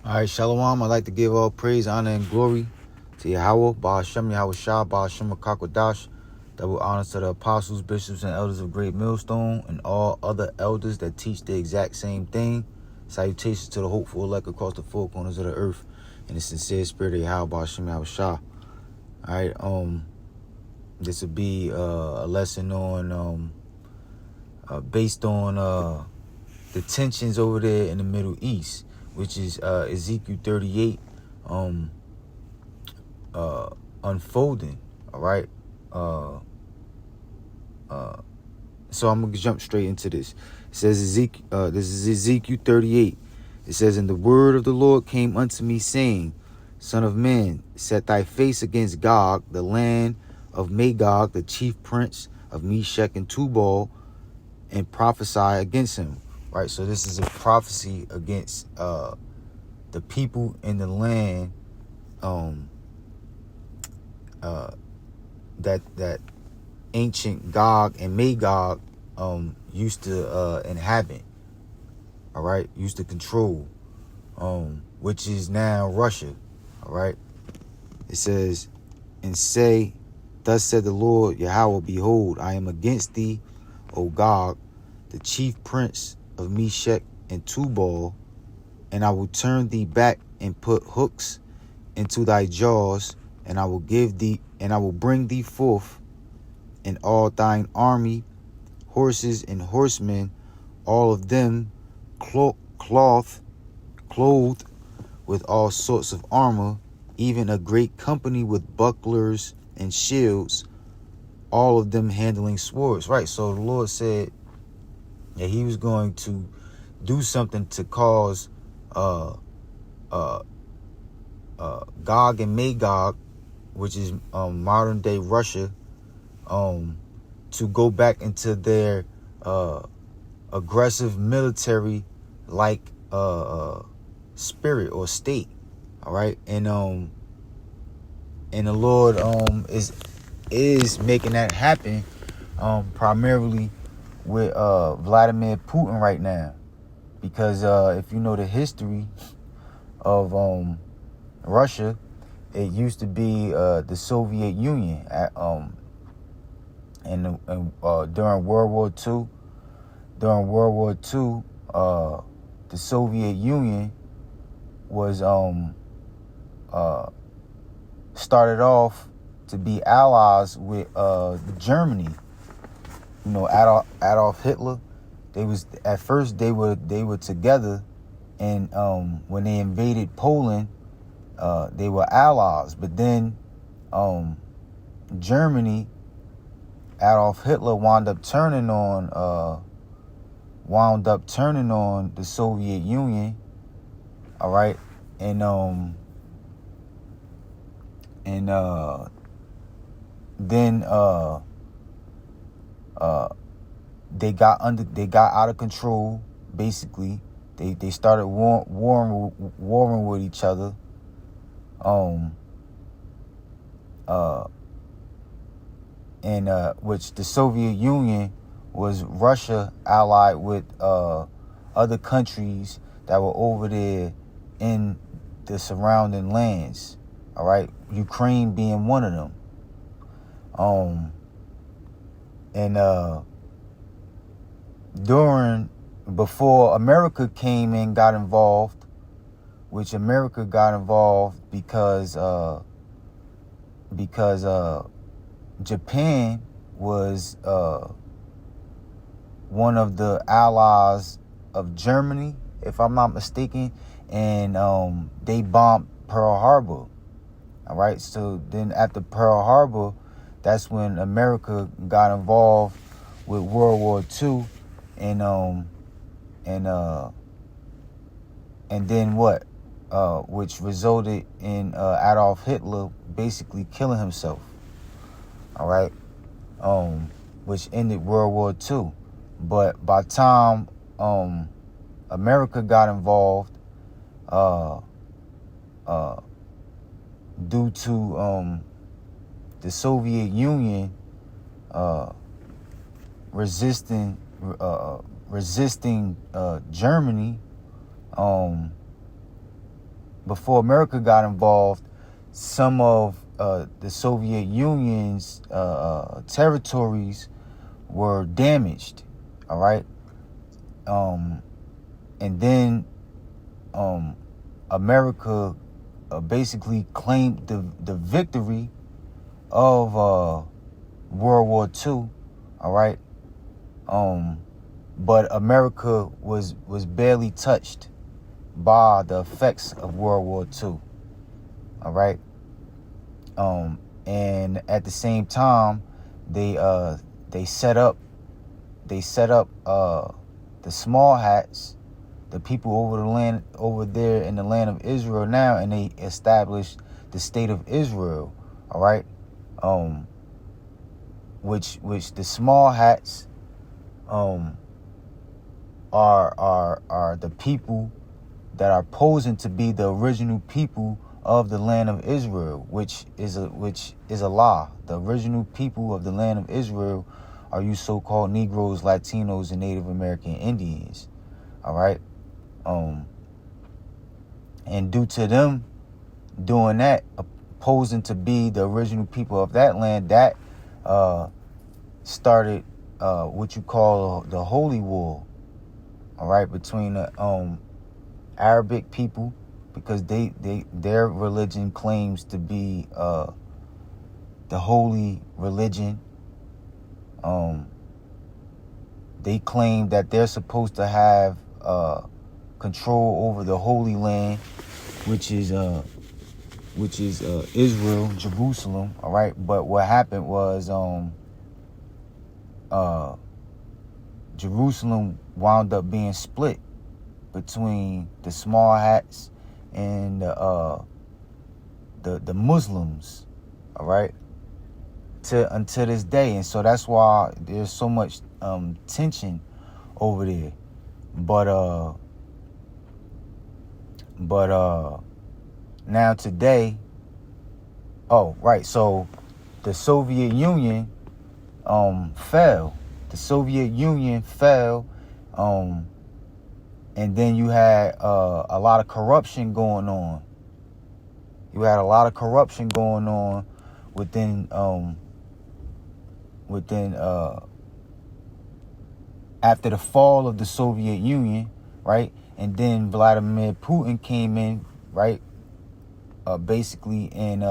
All right, Shalom. I'd like to give all praise, honor, and glory to Yahweh, Baal Shem, Yahweh Shah, Baal Shem, Kakwadash. Double honors to the apostles, bishops, and elders of Great Millstone, and all other elders that teach the exact same thing. Salutations to the hopeful elect across the four corners of the earth, in the sincere spirit of Yahweh, Baal Shem, Yahweh Shah. All right, this will be a lesson on, based on the tensions over there in the Middle East, which is Ezekiel 38 unfolding. All right. So I'm gonna jump straight into this. It says Ezekiel. This is Ezekiel 38. It says, "And the word of the Lord came unto me, saying, Son of man, set thy face against Gog, the land of Magog, the chief prince of Meshech and Tubal, and prophesy against him." Right. So this is a prophecy against the people in the land that ancient Gog and Magog used to inhabit. All right, used to control, which is now Russia. All right. It says, "And say, Thus said the Lord Yahweh, behold, I am against thee, O Gog, the chief prince of Meshech and Tubal, and I will turn thee back and put hooks into thy jaws, and I will bring thee forth, and all thine army, horses and horsemen, all of them clothed with all sorts of armor, even a great company with bucklers and shields, all of them handling swords." Right. So the Lord said that he was going to do something to cause Gog and Magog, which is modern day Russia, to go back into their aggressive military like spirit or state. All right. And the Lord is making that happen primarily with Vladimir Putin right now, because if you know the history of Russia, it used to be the Soviet Union during World War II. During World War II, the Soviet Union was started off to be allies with Germany. You know, Adolf Hitler. They were together, and when they invaded Poland, they were allies. But then Germany, Adolf Hitler wound up turning on the Soviet Union. All right. And then they got out of control. Basically, they started warring with each other. Which the Soviet Union was Russia allied with other countries that were over there in the surrounding lands. All right, Ukraine being one of them. Before America came and got involved, which America got involved because Japan was one of the allies of Germany, if I'm not mistaken, and they bombed Pearl Harbor. All right, so then after Pearl Harbor, that's when America got involved with World War II, and then what? Which resulted in Adolf Hitler basically killing himself. All right, which ended World War II. But by the time America got involved, due to the Soviet Union resisting Germany, before America got involved, some of the Soviet Union's territories were damaged. All right. And then America basically claimed the victory of World War II. All right. But America was barely touched by the effects of World War II. All right. And at the same time, they set up the small hats, the people over there in the land of Israel now, and they established the state of Israel. All right. Which the small hats are the people that are posing to be the original people of the land of Israel, which is a lie. The original people of the land of Israel are you so-called Negroes, Latinos, and Native American Indians. All right. And due to them doing that, posing to be the original people of that land, that started what you call the Holy War. All right, between the Arabic people, because their religion claims to be the holy religion. They claim that they're supposed to have control over the Holy Land, which is Israel, Jerusalem. All right, but what happened was Jerusalem wound up being split between the small hats and the Muslims. All right, until this day, and so that's why there's so much tension over there. But now today, so the Soviet Union fell. The Soviet Union fell, and then you had a lot of corruption going on. You had a lot of corruption going on within after the fall of the Soviet Union, right? And then Vladimir Putin came in, right? Basically, and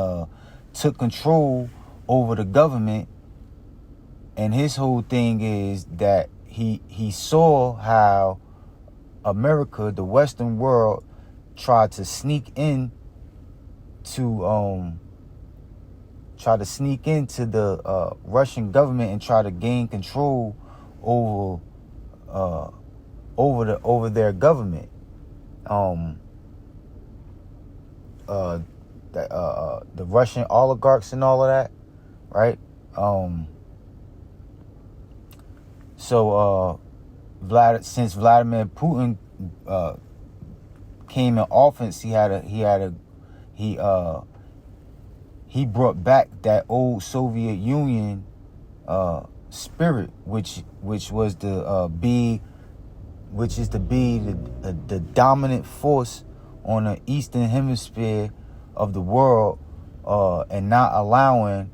took control over the government. And his whole thing is that he saw how America, the Western world, tried to sneak into the Russian government and try to gain control over their government. The Russian oligarchs and all of that, right? So since Vladimir Putin came in office, he brought back that old Soviet Union spirit, which was the dominant force on the Eastern Hemisphere of the world, and not allowing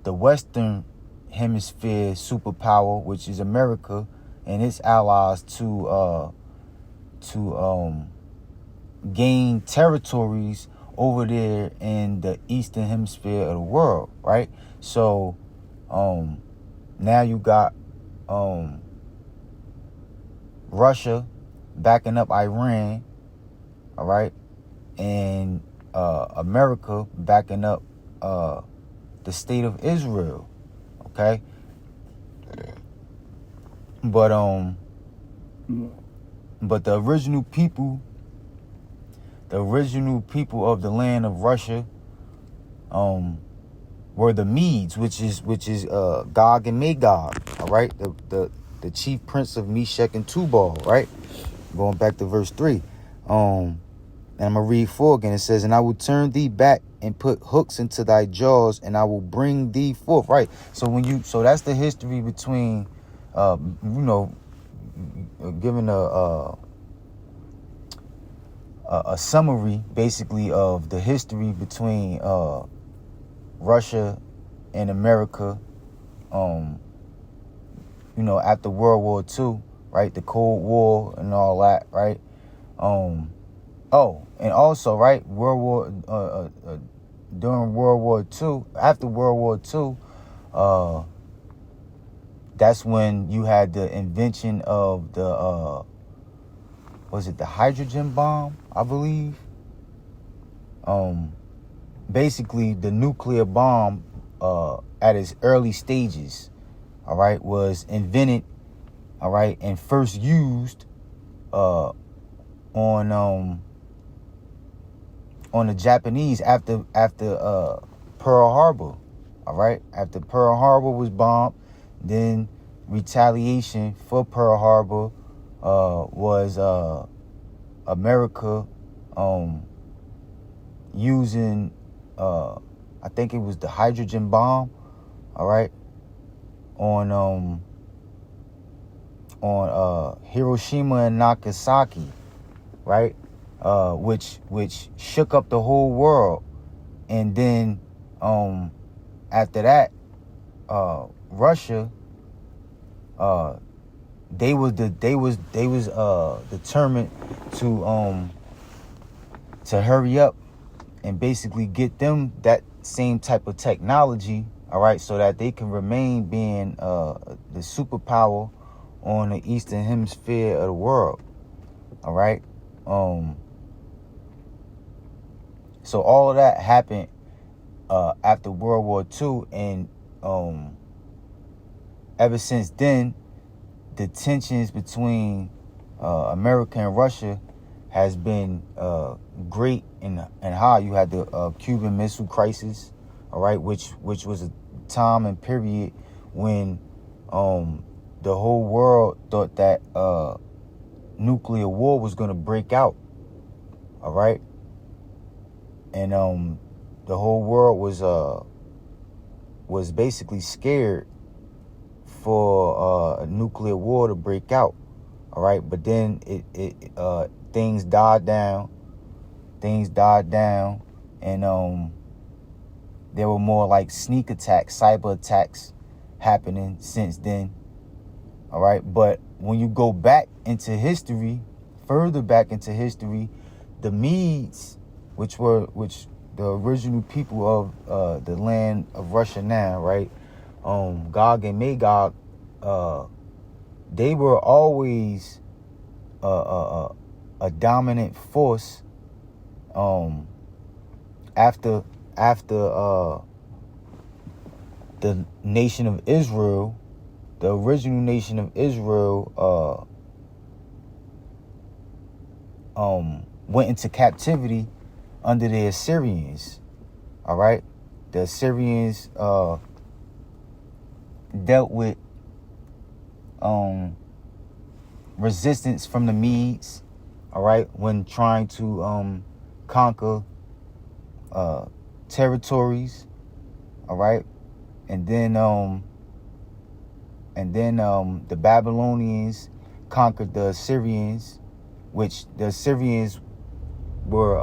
the Western Hemisphere superpower, which is America and its allies, to gain territories over there in the Eastern Hemisphere of the world, right? So now you got Russia backing up Iran, all right, and America backing up the state of Israel, okay? But the original people of the land of Russia were the Medes, which is Gog and Magog, all right? The chief prince of Meshech and Tubal, right? Going back to verse 3. And I'm going to read 4 again. It says, "And I will turn thee back and put hooks into thy jaws, and I will bring thee forth." Right. So so that's the history between, giving a summary basically of the history between Russia and America, after World War II, right? The Cold War and all that, right? And also, right, during World War II, after World War II, that's when you had the invention of the was it the hydrogen bomb, I believe? Basically the nuclear bomb at its early stages, all right, was invented, all right, and first used on the Japanese after Pearl Harbor, all right? After Pearl Harbor was bombed, then retaliation for Pearl Harbor was America using I think it was the hydrogen bomb, all right, on Hiroshima and Nagasaki, right? Which shook up the whole world. And then after that, Russia, they was determined to hurry up and basically get them that same type of technology, all right, so that they can remain being the superpower on the eastern hemisphere of the world, all right. So all of that happened after World War II, and ever since then, the tensions between America and Russia has been great and high. You had the Cuban Missile Crisis, all right, which was a time and period when the whole world thought that nuclear war was going to break out, all right, and the whole world was basically scared for a nuclear war to break out, all right. But then things died down, and there were more like sneak attacks, cyber attacks happening since then, all right. But when you go back into history, further back into history, the Medes, which the original people of the land of Russia now, right? Gog and Magog, they were always a dominant force after the nation of Israel, the original nation of Israel, went into captivity under the Assyrians, all right? The Assyrians dealt with resistance from the Medes, all right, when trying to conquer territories, all right, and then the Babylonians conquered the Assyrians, which the Assyrians were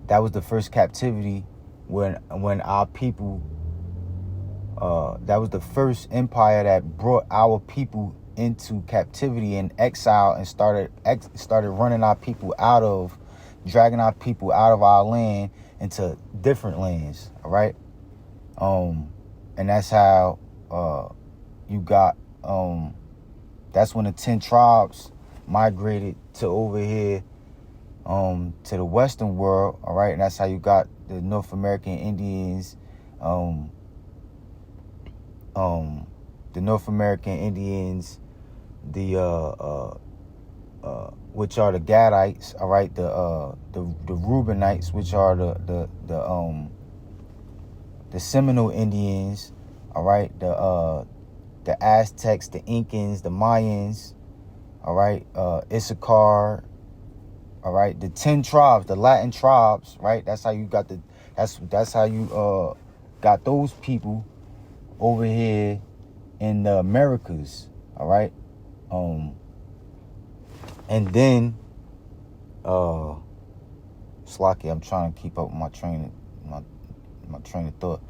that was the first captivity when our people that was the first empire that brought our people into captivity and exile and started running our people dragging our people out of our land into different lands, all right? And that's how you got that's when the 10 tribes migrated to over here to the Western world, all right? And that's how you got the North American Indians, which are the Gadites, all right, the Reubenites, which are the Seminole Indians, all right, the Aztecs, the Incans, the Mayans, all right, Issachar, all right, the 10 tribes, the Latin tribes, right? That's how you got that's how you got those people over here in the Americas, all right. And then, Slocky, I'm trying to keep up with my train of thought.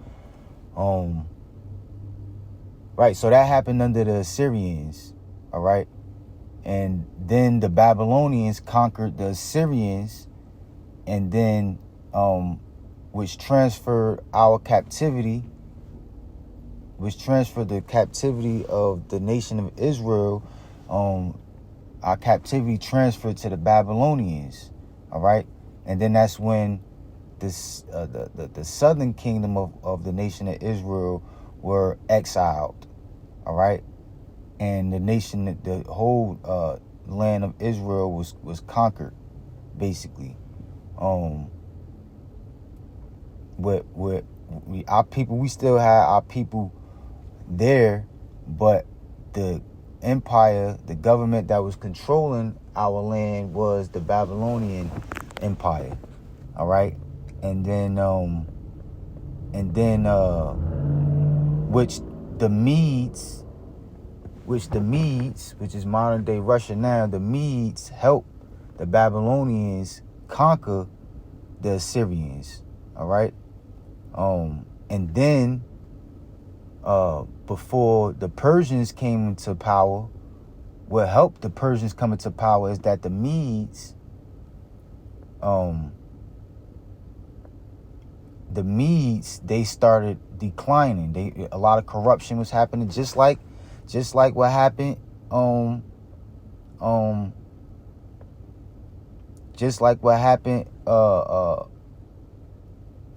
Right, so that happened under the Assyrians, all right? And then the Babylonians conquered the Assyrians, and then, which transferred the captivity of the nation of Israel. Our captivity transferred to the Babylonians, all right? And then that's when this the southern kingdom of the nation of Israel were exiled, all right? And the whole land of Israel was conquered, basically. Our people, we still had our people there, but the empire, the government that was controlling our land was the Babylonian Empire, all right? And then which the Medes, which is modern day Russia now, the Medes helped the Babylonians conquer the Assyrians, all right? And then before the Persians came into power, what helped the Persians come into power is that the Medes, they started declining. A lot of corruption was happening, just like what happened,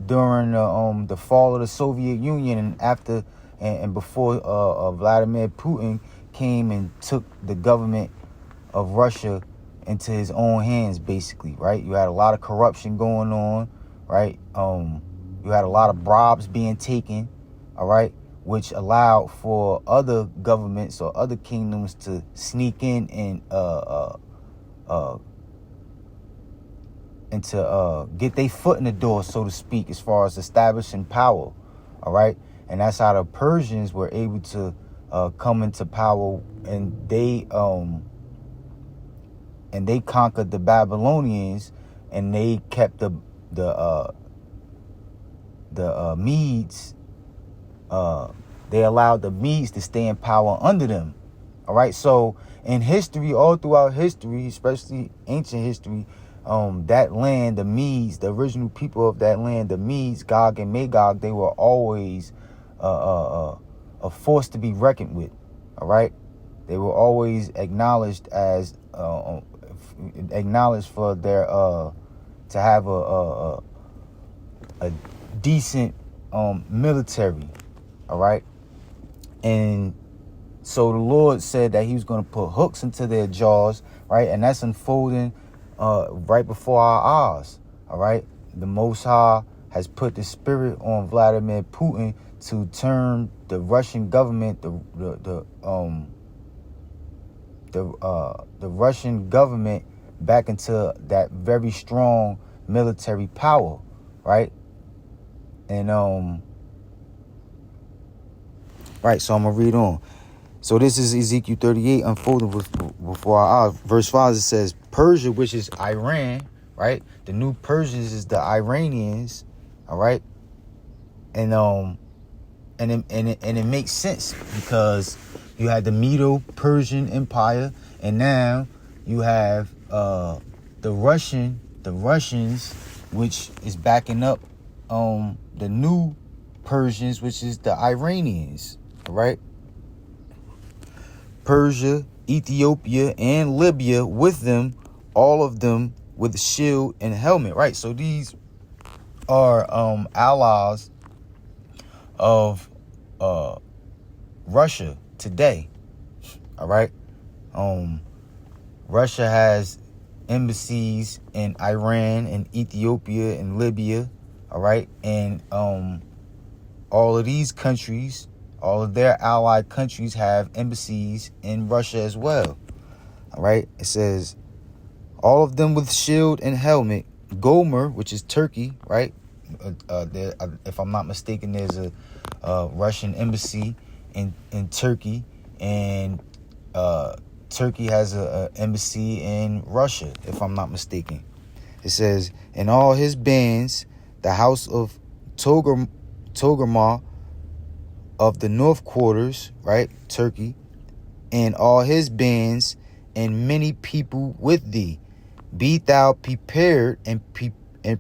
during the fall of the Soviet Union, and after and before Vladimir Putin came and took the government of Russia into his own hands, basically, right? You had a lot of corruption going on, right? You had a lot of bribes being taken, all right, which allowed for other governments or other kingdoms to sneak in and to get their foot in the door, so to speak, as far as establishing power, all right? And that's how the Persians were able to come into power, and they conquered the Babylonians, and they kept the Medes. They allowed the Medes to stay in power under them, all right? So in history, all throughout history, especially ancient history, that land, the Medes, the original people of that land, the Medes, Gog and Magog, they were always a force to be reckoned with, all right? They were always acknowledged for their to have a decent military, all right? And so the Lord said that he was going to put hooks into their jaws, right? And that's unfolding right before our eyes, all right? The Most High has put the spirit on Vladimir Putin to turn the Russian government, the Russian government back into that very strong military power, right? And right, so I'm gonna read on. So this is Ezekiel 38 unfolding before our eyes. Verse 5, it says, Persia, which is Iran, right? The new Persians is the Iranians, all right? And it makes sense, because you had the Medo-Persian Empire, and now you have the Russians, which is backing up the new Persians, which is the Iranians, all right? Persia, Ethiopia, and Libya with them, all of them with shield and helmet, right? So these are allies of Russia today, all right? Russia has embassies in Iran and Ethiopia and Libya, all right? And all of these countries, all of their allied countries have embassies in Russia as well, all right? It says, all of them with shield and helmet. Gomer, which is Turkey, right? If I'm not mistaken, there's a Russian embassy in Turkey, and Turkey has a embassy in Russia, if I'm not mistaken. It says, in all his bands, the house of Togarmah of the north quarters, right, Turkey, and all his bands, and many people with thee. Be thou prepared and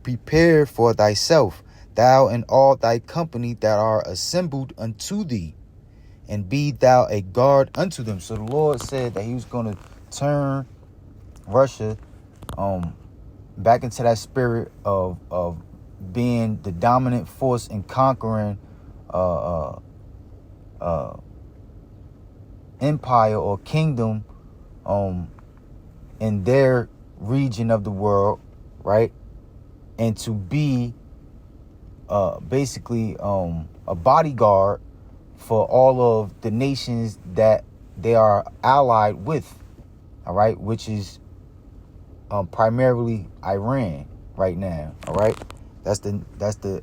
prepare for thyself, thou and all thy company that are assembled unto thee, and be thou a guard unto them. So the Lord said that he was going to turn Russia back into that spirit of being the dominant force and conquering empire or kingdom in their region of the world, right? And to be basically a bodyguard for all of the nations that they are allied with, all right, which is primarily Iran right now, all right. That's the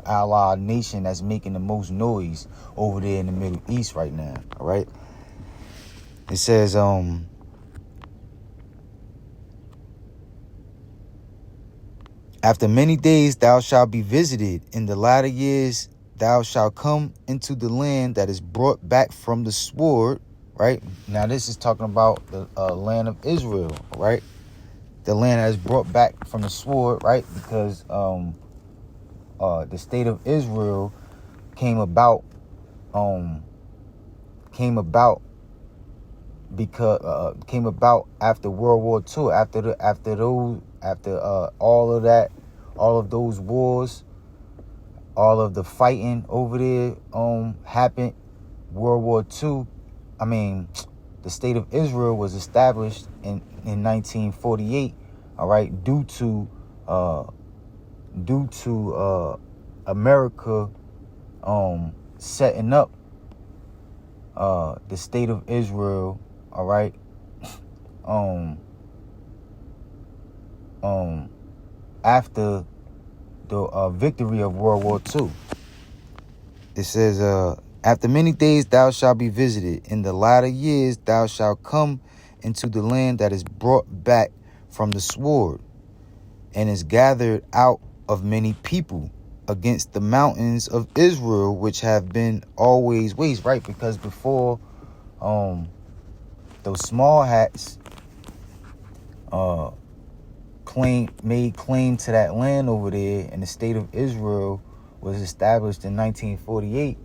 allied nation that's making the most noise over there in the Middle East right now, all right. It says after many days thou shalt be visited. In the latter years thou shalt come into the land that is brought back from the sword. Right? Now this is talking about the land of Israel. Right? The land that is brought back from the sword. Right? Because the state of Israel came about after World War II, after all of those wars, all of the fighting over there happened. World War II, the state of Israel was established in 1948, all right, due to America setting up the state of Israel, all right, after the victory of World War II. It says, after many days thou shalt be visited. In the latter years thou shalt come into the land that is brought back from the sword, and is gathered out of many people against the mountains of Israel, which have been always waste. Right? Because before those small hats made claim to that land over there, and the state of Israel was established in 1948.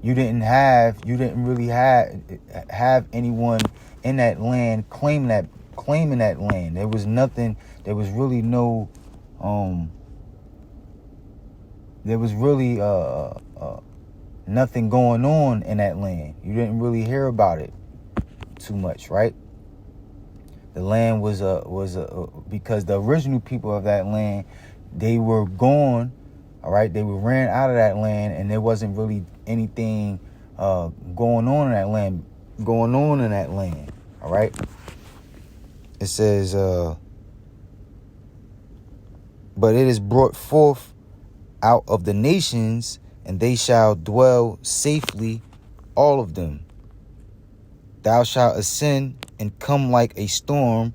You didn't really have anyone in that land claiming that land. There was nothing. There was really no. There was really nothing going on in that land. You didn't really hear about it too much, right? The land was because the original people of that land, they were gone, all right. They were ran out of that land, and there wasn't really anything going on in that land. All right. It says, but it is brought forth out of the nations, and they shall dwell safely, all of them. Thou shalt ascend and come like a storm.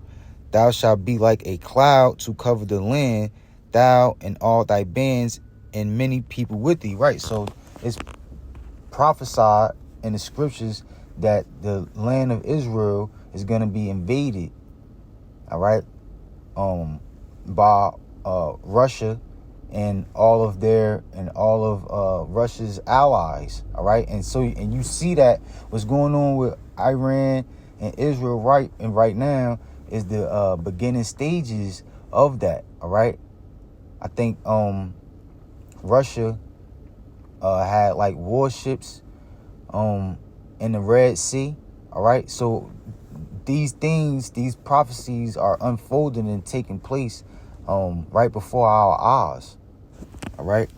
Thou shalt be like a cloud to cover the land, thou and all thy bands, and many people with thee. Right. So it's prophesied in the scriptures that the land of Israel is going to be invaded, all right, by Russia and all of Russia's allies, all right. And you see that what's going on with Iran and Israel right now is the beginning stages of that, all right. I think Russia had like warships in the Red Sea, all right. So these prophecies are unfolding and taking place right before our eyes, all right.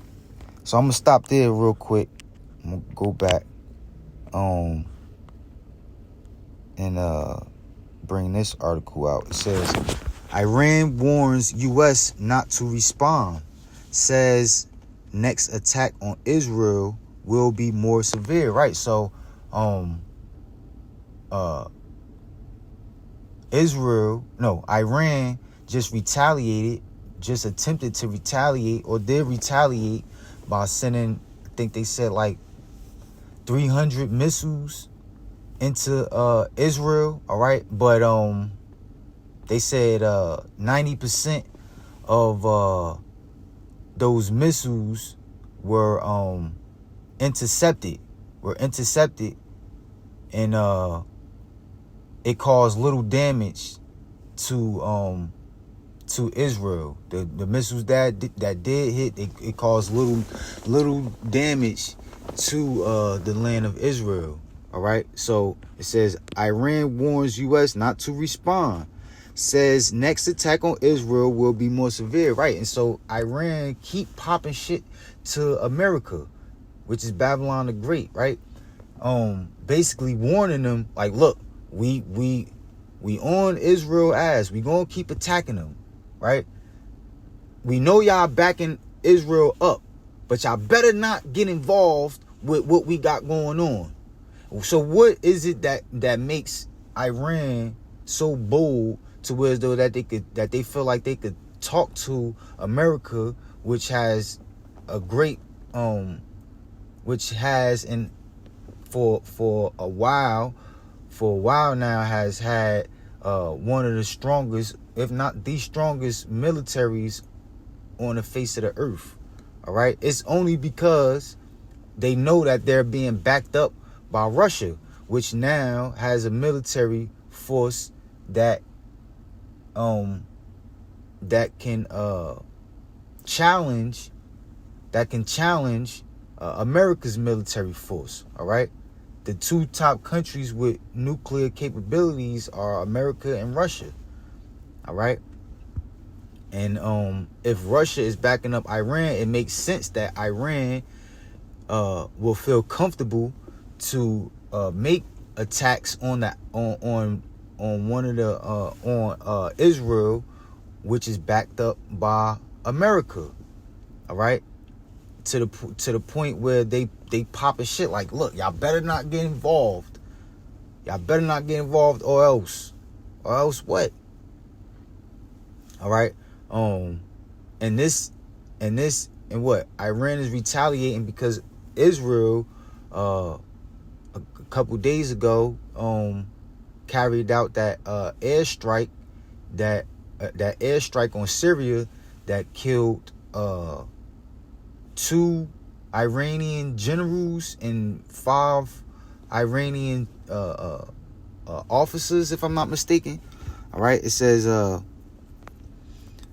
So I'm gonna stop there real quick. I'm gonna go back and bring this article out. It says, Iran warns U.S. not to respond. Says next attack on Israel will be more severe. Right. So Iran just attempted to retaliate, or did retaliate, by sending, I think they said like 300 missiles into Israel, all right? But they said 90% of those missiles were intercepted, and it caused little damage to Israel. The missiles that did hit, it caused little damage to the land of Israel. All right. So it says Iran warns U.S. not to respond. Says next attack on Israel will be more severe. Right. And so Iran keep popping shit to America, which is Babylon the Great. Right. Basically warning them like, look, we on Israel ass. We gonna keep attacking them. Right. We know y'all backing Israel up, but y'all better not get involved with what we got going on. So what is it that makes Iran so bold to where as though that they feel like they could talk to America, which has a great which has for a while now has had one of the strongest, if not the strongest, militaries on the face of the earth. All right, it's only because they know that they're being backed up by Russia, which now has a military force that can challenge America's military force. All right, the two top countries with nuclear capabilities are America and Russia. All right, and if Russia is backing up Iran, it makes sense that Iran will feel comfortable to make attacks on one of the on Israel, which is backed up by America. All right, to the point where they popping shit like, look, y'all better not get involved. Or else what? All right, and what Iran is retaliating because Israel a couple days ago carried out that airstrike on Syria that killed 2 Iranian generals and 5 Iranian officers, if I'm not mistaken. All right, it says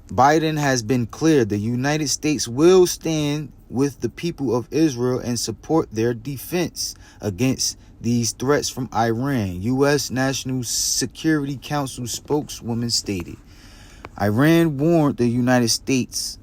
Biden has been clear the United States will stand with the people of Israel and support their defense against these threats from Iran, U.S. National Security Council spokeswoman stated. Iran warned the United States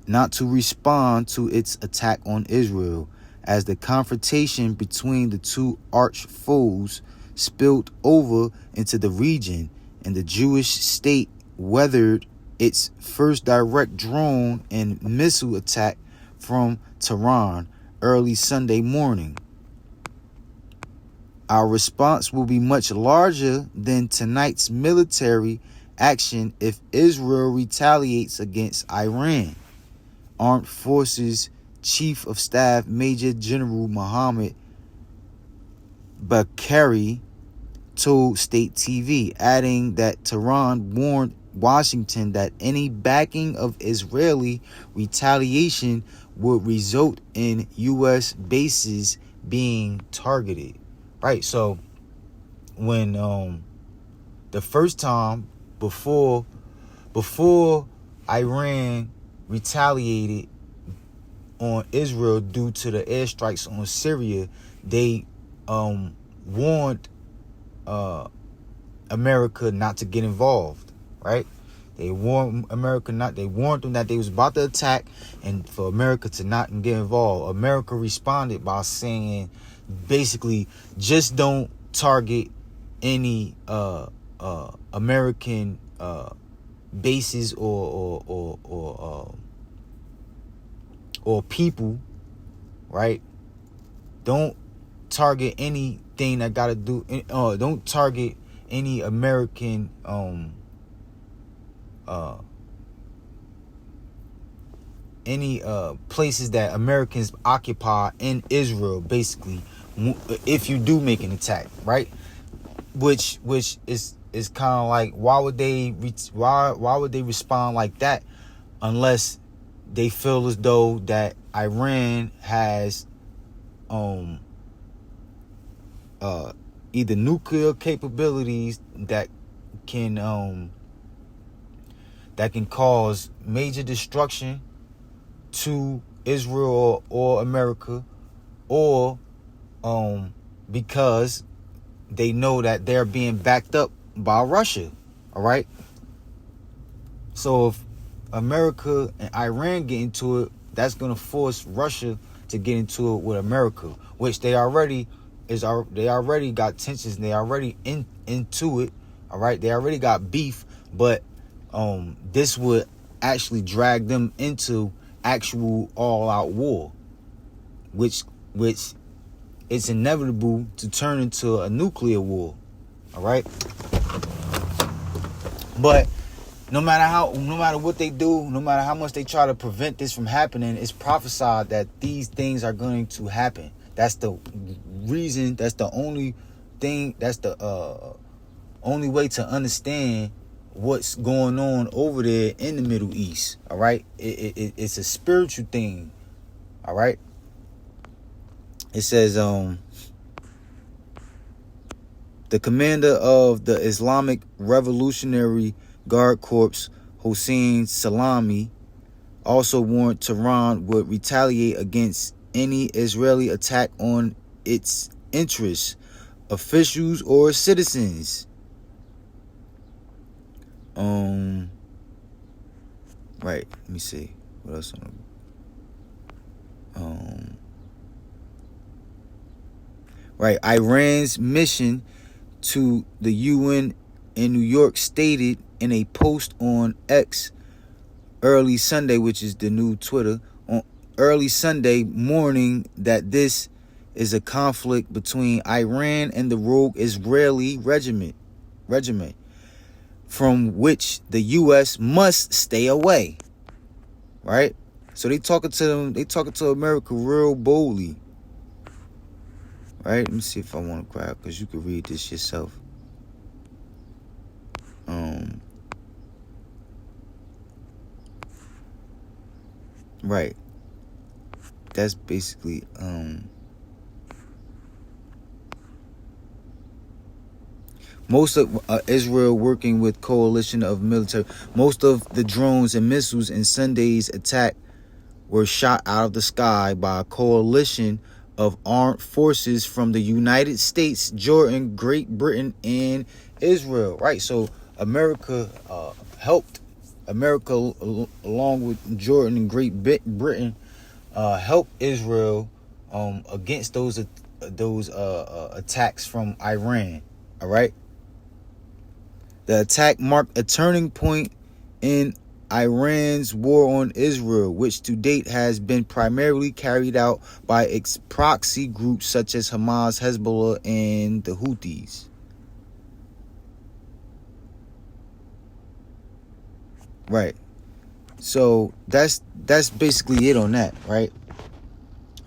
not to respond to its attack on Israel as the confrontation between the two arch foes spilled over into the region, and the Jewish state weathered its first direct drone and missile attack from Tehran early Sunday morning. Our response will be much larger than tonight's military action if Israel retaliates against Iran. Armed Forces Chief of Staff Major General Mohammed Bakari told State TV, adding that Tehran warned Washington that any backing of Israeli retaliation would result in U.S. bases being targeted. Right, so when the first time before Iran retaliated on Israel due to the airstrikes on Syria, they warned America not to get involved. Right? They warned them that they was about to attack, and for America to not get involved. America responded by saying, basically, just don't target any American bases or people, right? Don't target any anything that got to do, don't target any American, any places that Americans occupy in Israel, basically, if you do make an attack, right? Which is kind of like, why would they respond like that unless they feel as though that Iran has either nuclear capabilities that can cause major destruction to Israel or America, or because they know that they're being backed up by Russia. All right. So if America and Iran get into it, that's going to force Russia to get into it with America, which they already got tensions, and they already into it. All right. They already got beef, but this would actually drag them into actual all-out war, which it's inevitable to turn into a nuclear war. All right. But no matter what they do, no matter how much they try to prevent this from happening, it's prophesied that these things are going to happen. That's the reason. That's the only thing. That's the only way to understand what's going on over there in the Middle East. All right. It's a spiritual thing. All right. It says, the commander of the Islamic Revolutionary Guard Corps, Hossein Salami, also warned Tehran would retaliate against any Israeli attack on its interests, officials, or citizens. Right. Let me see. What else? Right. Iran's mission to the UN in New York stated in a post on X early Sunday, which is the new Twitter, on early Sunday morning, that this is a conflict between Iran and the rogue Israeli regiment, from which the U.S. must stay away. Right? So they talking to America real boldly. Right? Let me see if I want to grab, because you can read this yourself. Right. That's basically most of Israel working with coalition of military. Most of the drones and missiles in Sunday's attack were shot out of the sky by a coalition of armed forces from the United States, Jordan, Great Britain, and Israel. Right. So America helped. America, along with Jordan and Great Britain, helped Israel against those attacks from Iran. All right. The attack marked a turning point in Iran's war on Israel, which to date has been primarily carried out by its proxy groups such as Hamas, Hezbollah, and the Houthis. Right. So that's basically it on that, right?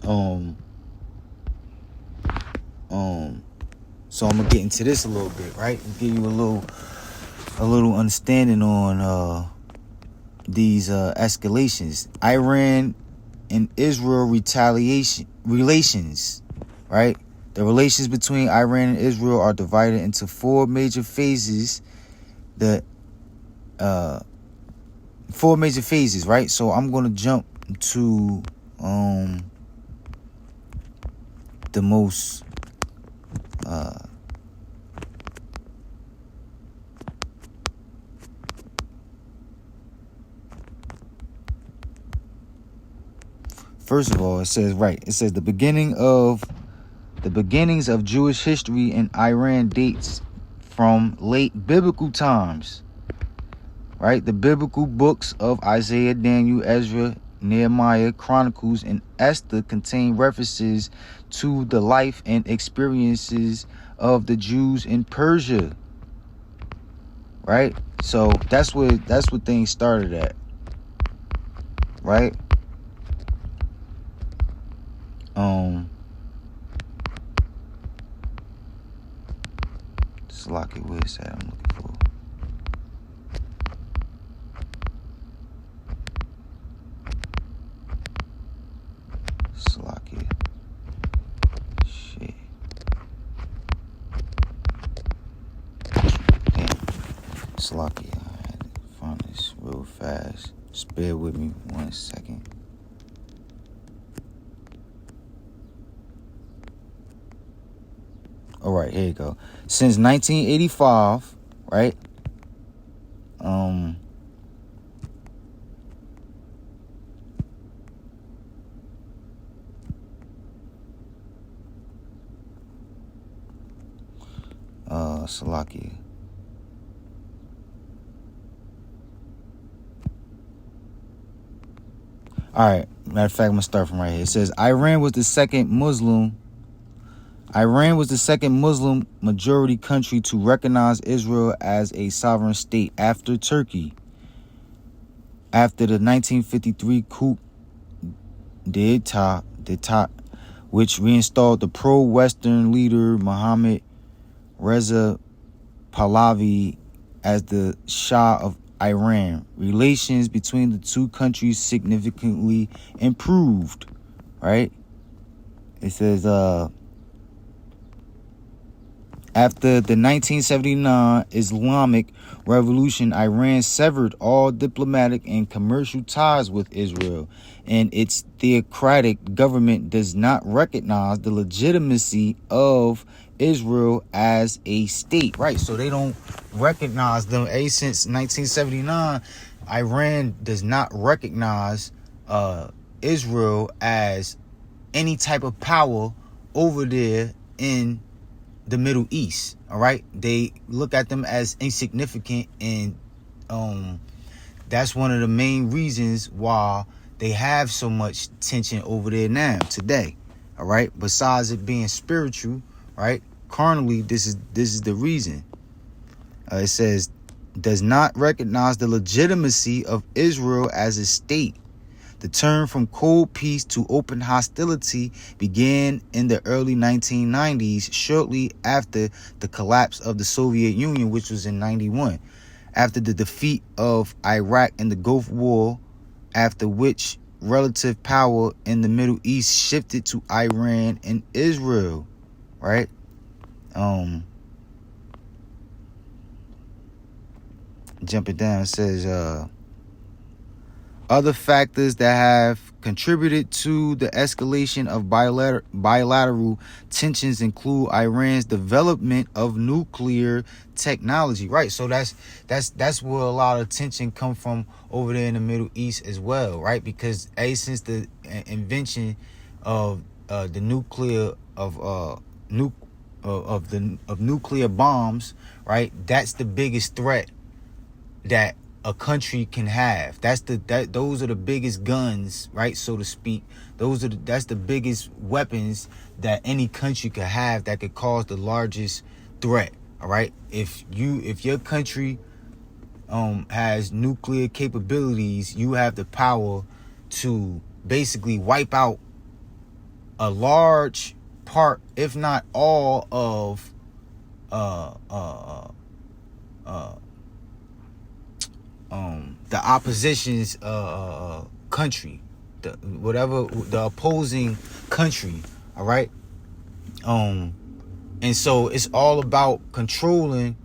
So I'm gonna get into this a little bit, right? Give you a little understanding on these escalations. Iran and Israel relations, right? The relations between Iran and Israel are divided into four major phases. Four major phases, right? So I'm gonna jump to the most first of all, it says the beginnings of Jewish history in Iran dates from late biblical times. Right? The biblical books of Isaiah, Daniel, Ezra, Nehemiah, Chronicles, and Esther contain references to the life and experiences of the Jews in Persia. Right? So that's what things started at. Right? Slocky, where is that I'm looking for? Slocky. Shit. Damn. Slocky. I had to find this real fast. Just bear with me 1 second. All right, here you go. Since 1985, right? Salakia. All right, matter of fact, I'm gonna start from right here. It says Iran was the second Muslim majority country to recognize Israel as a sovereign state after Turkey. After the 1953 coup d'etat, which reinstalled the pro-Western leader Mohammad Reza Pahlavi as the Shah of Iran, relations between the two countries significantly improved. Right? It says, after the 1979 Islamic Revolution, Iran severed all diplomatic and commercial ties with Israel, and its theocratic government does not recognize the legitimacy of Israel as a state. Right, so they don't recognize them. Since 1979, Iran does not recognize Israel as any type of power over there in the Middle East. All right, they look at them as insignificant, and that's one of the main reasons why they have so much tension over there now today. All right, besides it being spiritual, right, carnally, this is the reason. It says does not recognize the legitimacy of Israel as a state. The turn from cold peace to open hostility began in the early 1990s, shortly after the collapse of the Soviet Union, which was in 91, after the defeat of Iraq in the Gulf War, after which relative power in the Middle East shifted to Iran and Israel, right? Jumping down, it says, other factors that have contributed to the escalation of bilateral tensions include Iran's development of nuclear technology. Right, so that's where a lot of tension come from over there in the Middle East as well, right? Because since the invention of the nuclear nuclear bombs, right? That's the biggest threat that a country can have. Those are the biggest guns, right, so to speak. That's the biggest weapons that any country could have that could cause the largest threat. All right, if your country has nuclear capabilities, you have the power to basically wipe out a large part, if not all, of the opposition's country, the opposing country. All right, and so it's all about controlling.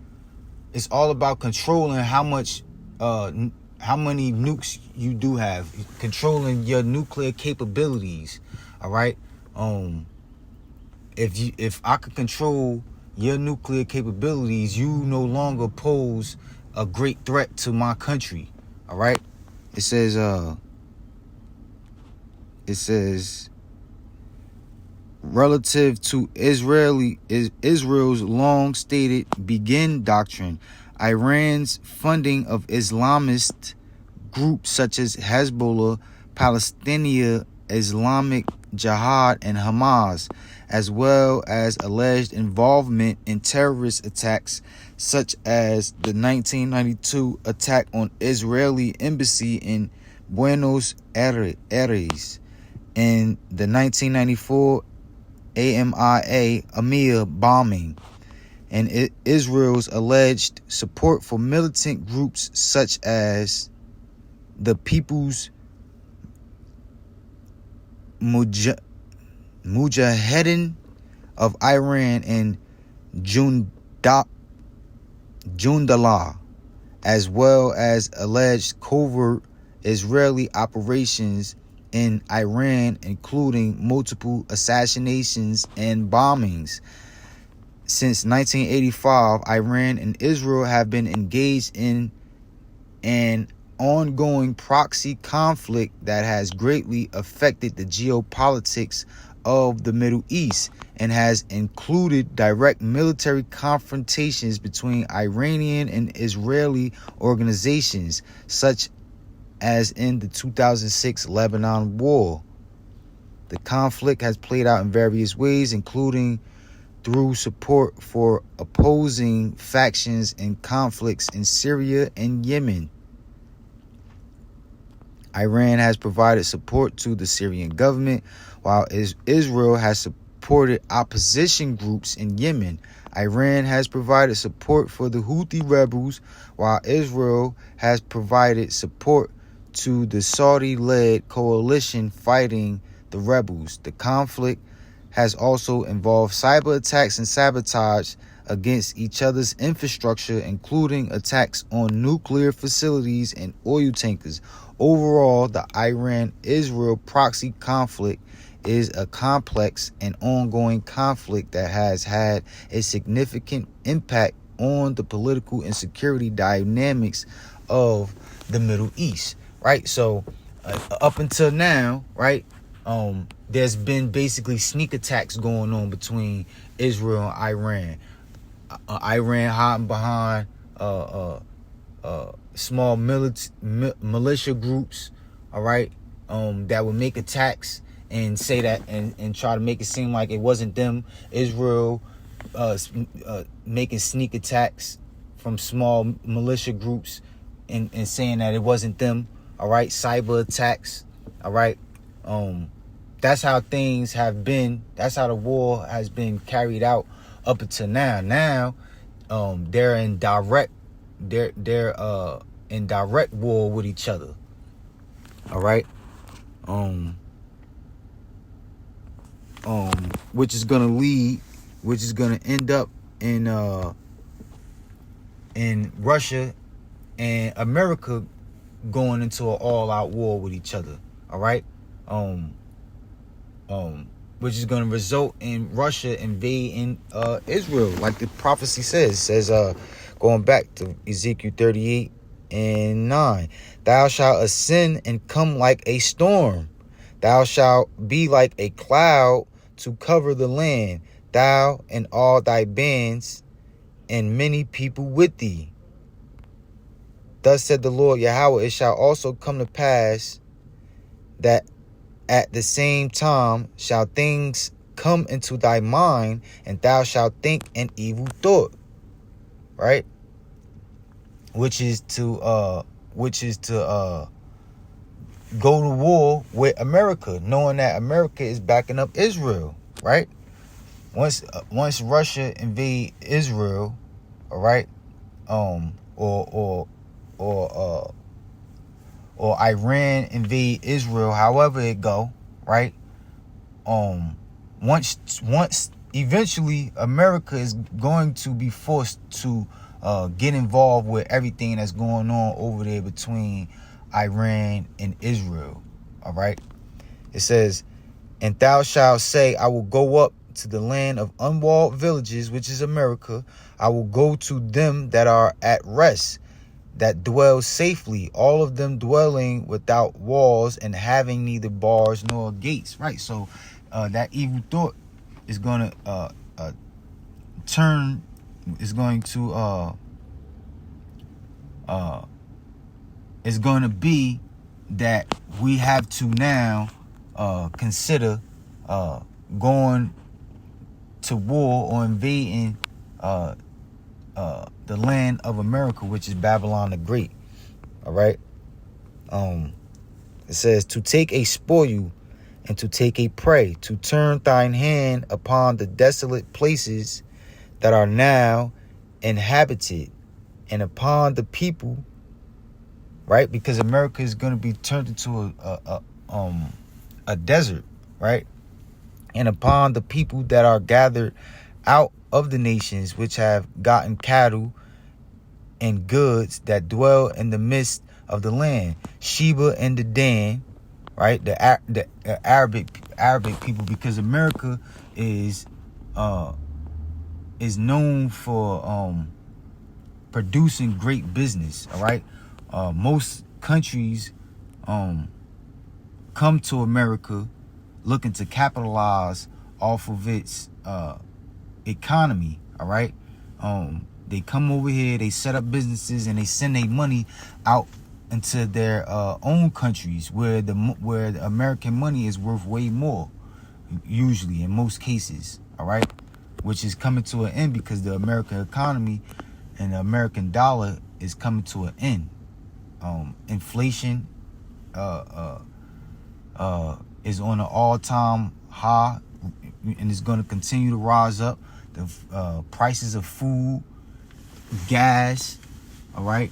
It's all about controlling how many nukes you do have, controlling your nuclear capabilities. All right, if I could control your nuclear capabilities, you no longer pose a great threat to my country. All right, it says relative to Israel's long-stated begin doctrine, Iran's funding of Islamist groups such as Hezbollah Palestinian Islamic Jihad and Hamas, as well as alleged involvement in terrorist attacks such as the 1992 attack on Israeli embassy in Buenos Aires and the 1994 Amir bombing, and Israel's alleged support for militant groups such as the People's Mujahideen of Iran and Jundallah, as well as alleged covert Israeli operations in Iran, including multiple assassinations and bombings. Since 1985, Iran and Israel have been engaged in an ongoing proxy conflict that has greatly affected the geopolitics of the Middle East and has included direct military confrontations between Iranian and Israeli organizations, such as in the 2006 Lebanon War. The conflict has played out in various ways, including through support for opposing factions in conflicts in Syria and Yemen. Iran has provided support to the Syrian government, while Israel has supported opposition groups in Yemen. Iran has provided support for the Houthi rebels, while Israel has provided support to the Saudi-led coalition fighting the rebels. The conflict has also involved cyber attacks and sabotage against each other's infrastructure, including attacks on nuclear facilities and oil tankers. Overall, the Iran-Israel proxy conflict is a complex and ongoing conflict that has had a significant impact on the political and security dynamics of the Middle East, right? So up until now, right, there's been basically sneak attacks going on between Israel and Iran. Iran hiding behind small militia groups, all right, that would make attacks and say that and try to make it seem like it wasn't them. Israel making sneak attacks from small militia groups and saying that it wasn't them, all right, cyber attacks, all right. That's how things have been. That's how the war has been carried out up until now. Now, they're in direct war with each other. All right. Which is gonna end up in Russia and America going into an all-out war with each other. All right. Which is going to result in Russia invading Israel, like the prophecy says, going back to Ezekiel 38:9, thou shalt ascend and come like a storm, thou shalt be like a cloud to cover the land, thou and all thy bands and many people with thee. Thus said the Lord Yahweh, it shall also come to pass that at the same time shall things come into thy mind, and thou shalt think an evil thought. Right? Which is to go to war with America, knowing that America is backing up Israel. Right? Once Russia invade Israel, all right, or Iran invade Israel, however it go, right? Once eventually America is going to be forced to get involved with everything that's going on over there between Iran and Israel. All right. It says, and thou shalt say, I will go up to the land of unwalled villages, which is America. I will go to them that are at rest, that dwell safely, all of them dwelling without walls and having neither bars nor gates. Right. So that evil thought is going to is going to be that we have to now consider going to war or invading the land of America, which is Babylon the Great. All right. It says, to take a spoil and to take a prey, to turn thine hand upon the desolate places that are now inhabited, and upon the people, right? Because America is going to be turned into a desert, right? And upon the people that are gathered out of the nations, which have gotten cattle and goods, that dwell in the midst of the land, Sheba and the Dan, right? The Arabic people, because America is known for producing great business. All right, most countries come to America looking to capitalize off of its economy. All right, they come over here, they set up businesses, and they send their money out into their own countries where the American money is worth way more, usually in most cases. All right, which is coming to an end because the American economy and the American dollar is coming to an end. Inflation is on an all-time high, and it's going to continue to rise up. The prices of food, gas, all right,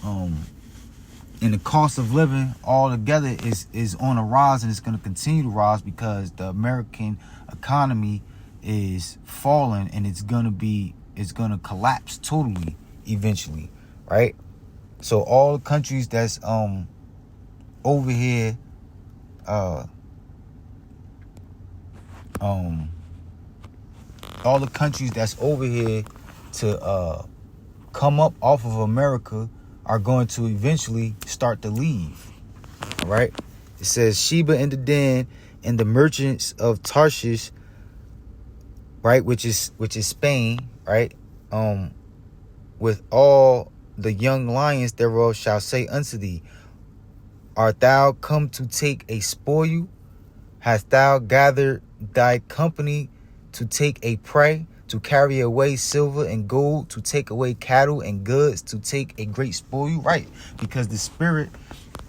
and the cost of living all together is on a rise, and it's going to continue to rise because the American economy is falling, and it's going to collapse totally eventually, right? So all the countries that's over here all the countries that's over here to come up off of America are going to eventually start to leave. All right. It says Sheba and the Dan and the merchants of Tarshish, right, which is Spain, right? With all the young lions thereof shall say unto thee, art thou come to take a spoil? Hast thou gathered thy company to take a prey, to carry away silver and gold, to take away cattle and goods, to take a great spoil? Right, because the spirit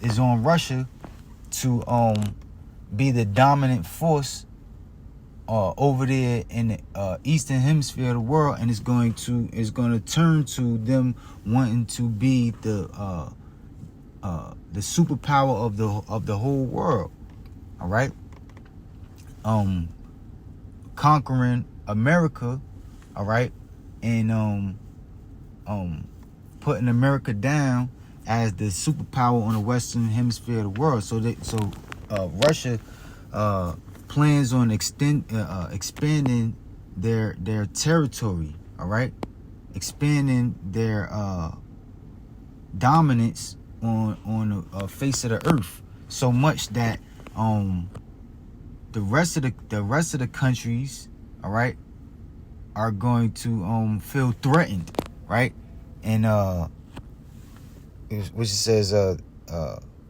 is on Russia to be the dominant force over there in the eastern hemisphere of the world, and it's going to turn to them wanting to be the superpower of the whole world. All right, conquering America, all right, and putting America down as the superpower on the western hemisphere of the world. So Russia plans on expanding their territory, all right, expanding their dominance on the face of the earth, so much that the rest of the countries, all right, are going to feel threatened, right? And which says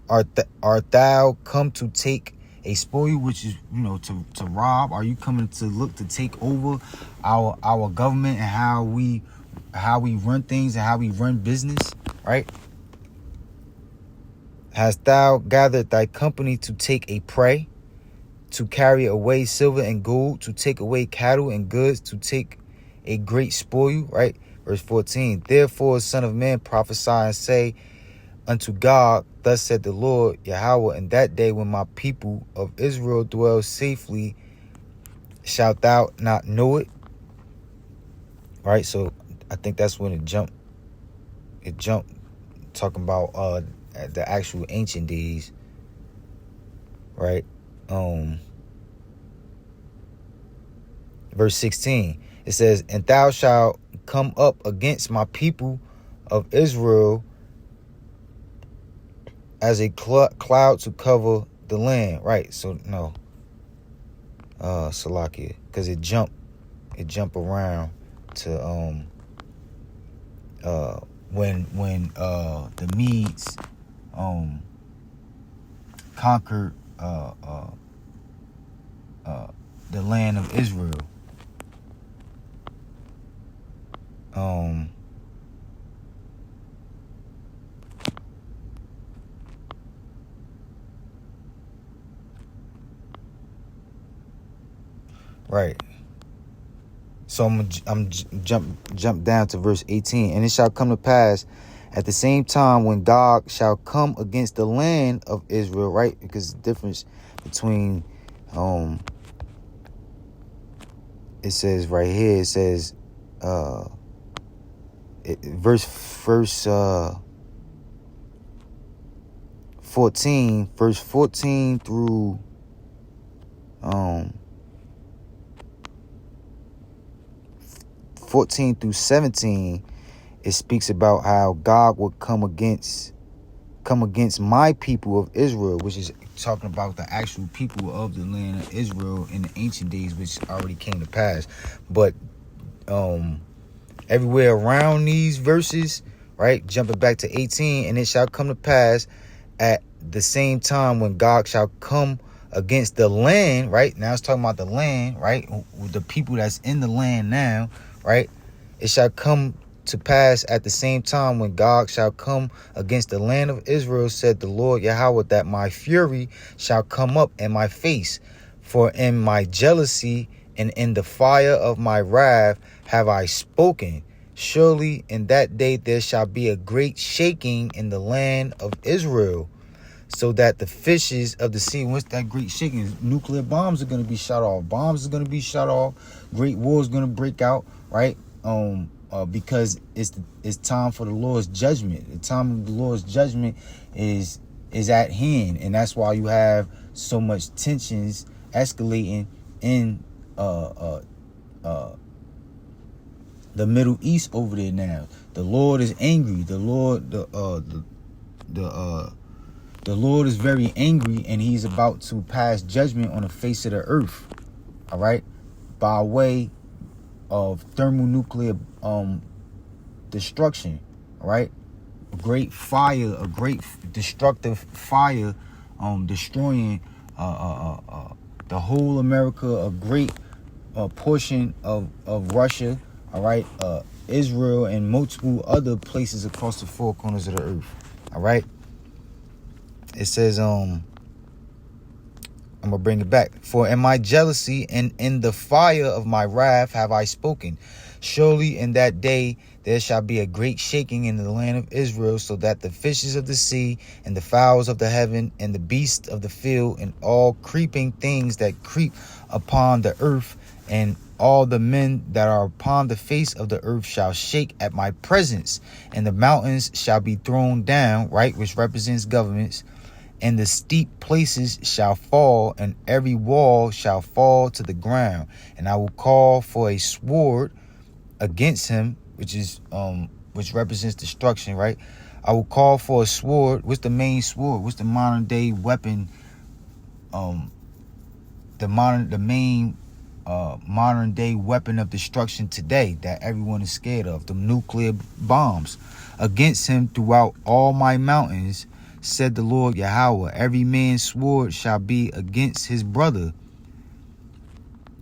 art thou come to take a spoil, which is, to rob? Are you coming to look to take over our government and how we run things and how we run business, right? Hast thou gathered thy company to take a prey, to carry away silver and gold, to take away cattle and goods, to take a great spoil, right? Verse 14, therefore, son of man, prophesy and say unto God, thus said the Lord Yahweh, in that day when my people of Israel dwell safely, shalt thou not know it? Right, so I think that's when it jumped talking about the actual ancient days, right? Verse 16, it says, and thou shalt come up against my people of Israel as a cloud to cover the land. Right, so no, Salakia, because it jump around to when the Medes conquered the land of Israel. Right. So I'm jump down to verse 18. And it shall come to pass at the same time when Gog shall come against the land of Israel, right? Because the difference between it says right here, it says verse 14, verse 14 through 14 through 17, it speaks about how God would come against my people of Israel, which is talking about the actual people of the land of Israel in the ancient days, which already came to pass. But everywhere around these verses, right, jumping back to 18, and it shall come to pass at the same time when God shall come against the land, right? Now it's talking about the land, right? The people that's in the land now, right? It shall come to pass at the same time when God shall come against the land of Israel, said the Lord Yahweh, that my fury shall come up in my face. For in my jealousy and in the fire of my wrath have I spoken. Surely in that day there shall be a great shaking in the land of Israel, so that the fishes of the sea, what's that great shaking? Nuclear bombs are going to be shot off. Bombs are going to be shot off. Great war is going to break out, right? Because it's time for the Lord's judgment. The time of the Lord's judgment is at hand, and that's why you have so much tensions escalating in the Middle East over there now. The Lord is angry. The Lord is very angry, and he's about to pass judgment on the face of the earth, all right, by way of thermonuclear destruction, all right? A great fire, a great destructive fire, destroying the whole America, a great portion of Russia, all right, Israel, and multiple other places across the four corners of the earth, all right? It says, I'm gonna bring it back. For in my jealousy and in the fire of my wrath have I spoken. Surely in that day there shall be a great shaking in the land of Israel, so that the fishes of the sea and the fowls of the heaven and the beasts of the field and all creeping things that creep upon the earth and all the men that are upon the face of the earth shall shake at my presence, and the mountains shall be thrown down, right, which represents governments, and the steep places shall fall, and every wall shall fall to the ground. And I will call for a sword against him, which represents destruction, right? I will call for a sword. What's the main sword? What's the modern day weapon? The main modern day weapon of destruction today that everyone is scared of, the nuclear bombs. Against him throughout all my mountains, said the Lord Yahweh, every man's sword shall be against his brother.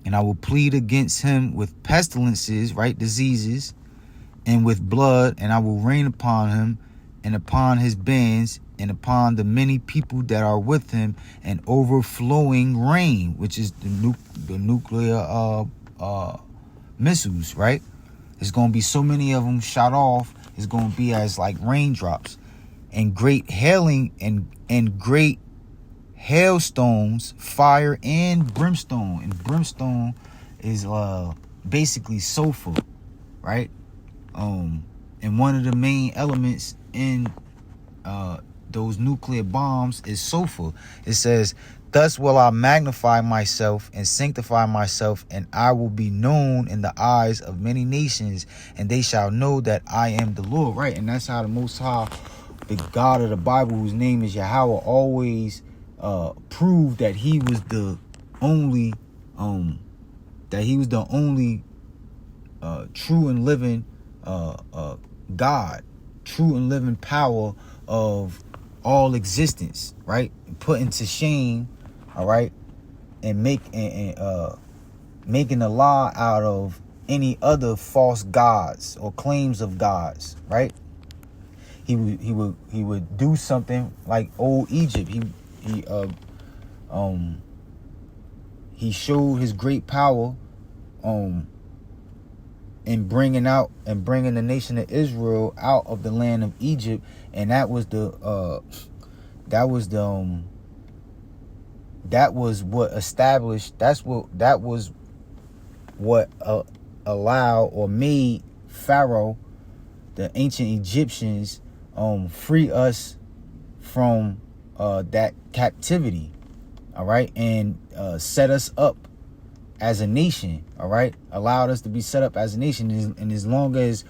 And I will plead against him with pestilences, right, diseases, and with blood, and I will rain upon him and upon his bands and upon the many people that are with him, an overflowing rain, which is the nuclear missiles, right? There's going to be so many of them shot off. It's going to be as like raindrops, and great hailing and great hailstones, fire and brimstone. And brimstone is basically sulfur, right? And one of the main elements in those nuclear bombs is sulfur. It says, thus will I magnify myself and sanctify myself, and I will be known in the eyes of many nations, and they shall know that I am the Lord, right? And that's how the Most High, the God of the Bible, whose name is Yahweh, always proved that he was the only true and living God, true and living power of all existence, right? Put into shame, all right, and making a lie out of any other false gods or claims of gods, right? He would do something like old Egypt. He showed his great power in bringing the nation of Israel out of the land of Egypt, and that was what established. That was what allowed or made Pharaoh, the ancient Egyptians, free us from that captivity, all right, and set us up as a nation, all right, allowed us to be set up as a nation. And as long as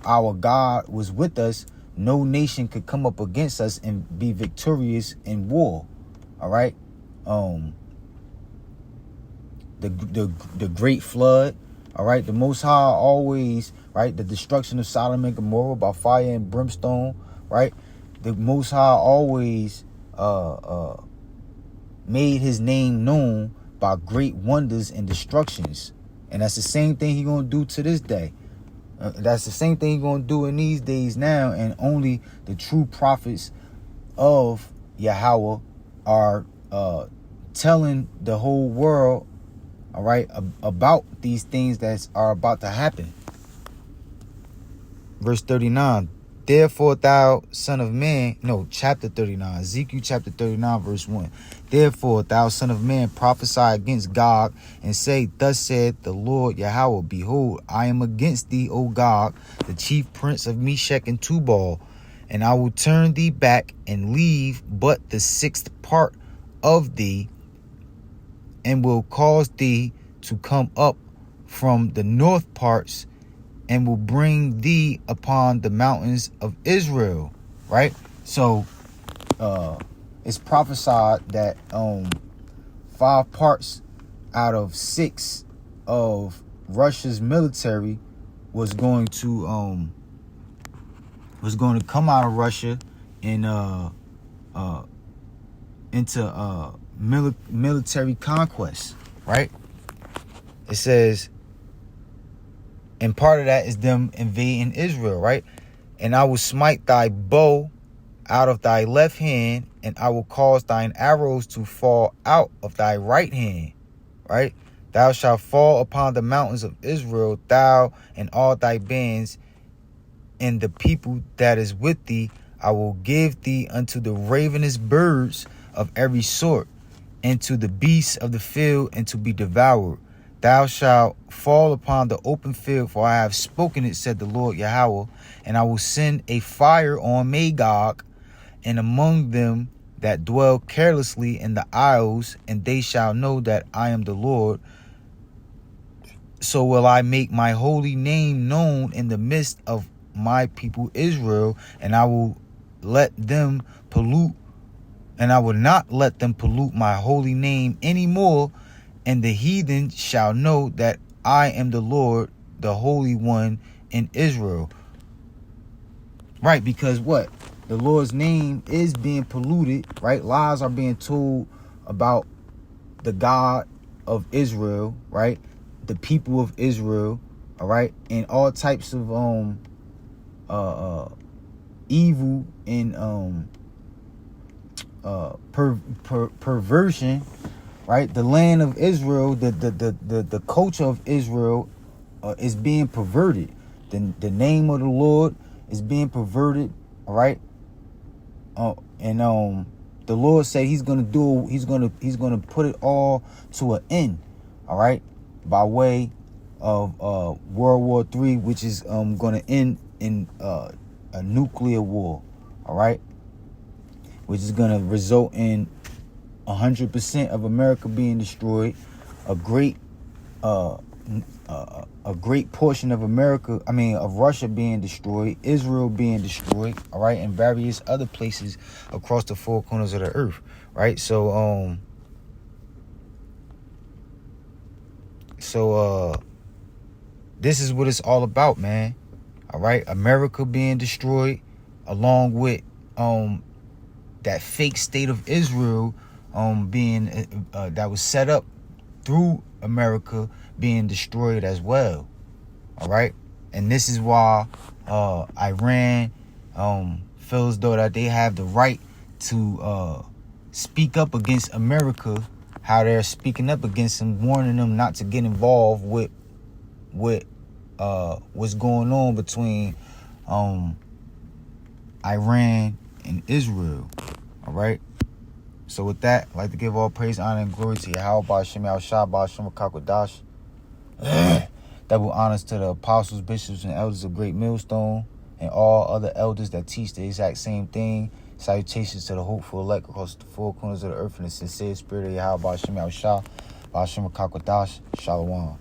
our God was with us, no nation could come up against us and be victorious in war, all right. The great flood, all right, the Most High always, right, the destruction of Sodom and Gomorrah by fire and brimstone, right, the Most High always made his name known by great wonders and destructions. And that's the same thing he gonna do to this day. That's the same thing he gonna do in these days now, and only the true prophets of Yahweh are telling the whole world, all right, about these things that are about to happen. Verse 39. Therefore, thou son of man, chapter 39, Ezekiel chapter 39, verse 1. Therefore, thou son of man, prophesy against Gog, and say, Thus said the Lord Yahweh, Behold, I am against thee, O Gog, the chief prince of Meshech and Tubal, and I will turn thee back and leave but the 6th part of thee, and will cause thee to come up from the north parts, and will bring thee upon the mountains of Israel, right? So it's prophesied that 5 parts out of 6 of Russia's military was going to come out of Russia and into military conquest, right? It says, and part of that is them invading Israel, right? And I will smite thy bow out of thy left hand, and I will cause thine arrows to fall out of thy right hand, right? Thou shalt fall upon the mountains of Israel, thou and all thy bands, and the people that is with thee. I will give thee unto the ravenous birds of every sort, and to the beasts of the field, and to be devoured. Thou shalt fall upon the open field, for I have spoken it, said the Lord Yahweh. And I will send a fire on Magog, and among them that dwell carelessly in the isles, and they shall know that I am the Lord. So will I make my holy name known in the midst of my people Israel, and I will let them pollute, and I will not let them pollute my holy name anymore. And the heathen shall know that I am the Lord, the Holy One in Israel. Right, because what? The Lord's name is being polluted, right? Lies are being told about the God of Israel, right? The people of Israel, all right? And all types of evil and perversion, right? The land of Israel, the culture of Israel is being perverted. The name of the Lord is being perverted, all right? And the Lord said he's gonna put it all to an end, all right, by way of World War III, which is gonna end in a nuclear war, all right, which is gonna result in 100% of America being destroyed, a great portion of of Russia being destroyed, Israel being destroyed, all right, and various other places across the 4 corners of the earth, right? So this is what it's all about, man. All right, America being destroyed, along with that fake state of Israel being that was set up through America being destroyed as well. All right. And this is why Iran feels though that they have the right to speak up against America, how they're speaking up against them, warning them not to get involved with what's going on between Iran and Israel. All right. So with that, I'd like to give all praise, honor, and glory to Yahweh Ba'ashem Yahushua Ba'ashem Kakwadash. Double honors to the apostles, bishops, and elders of Great Millstone, and all other elders that teach the exact same thing. Salutations to the hopeful elect across the four corners of the earth in the sincere spirit of Yahweh Ba'ashem Yahushua Ba'ashem Kakwadash. Shalom.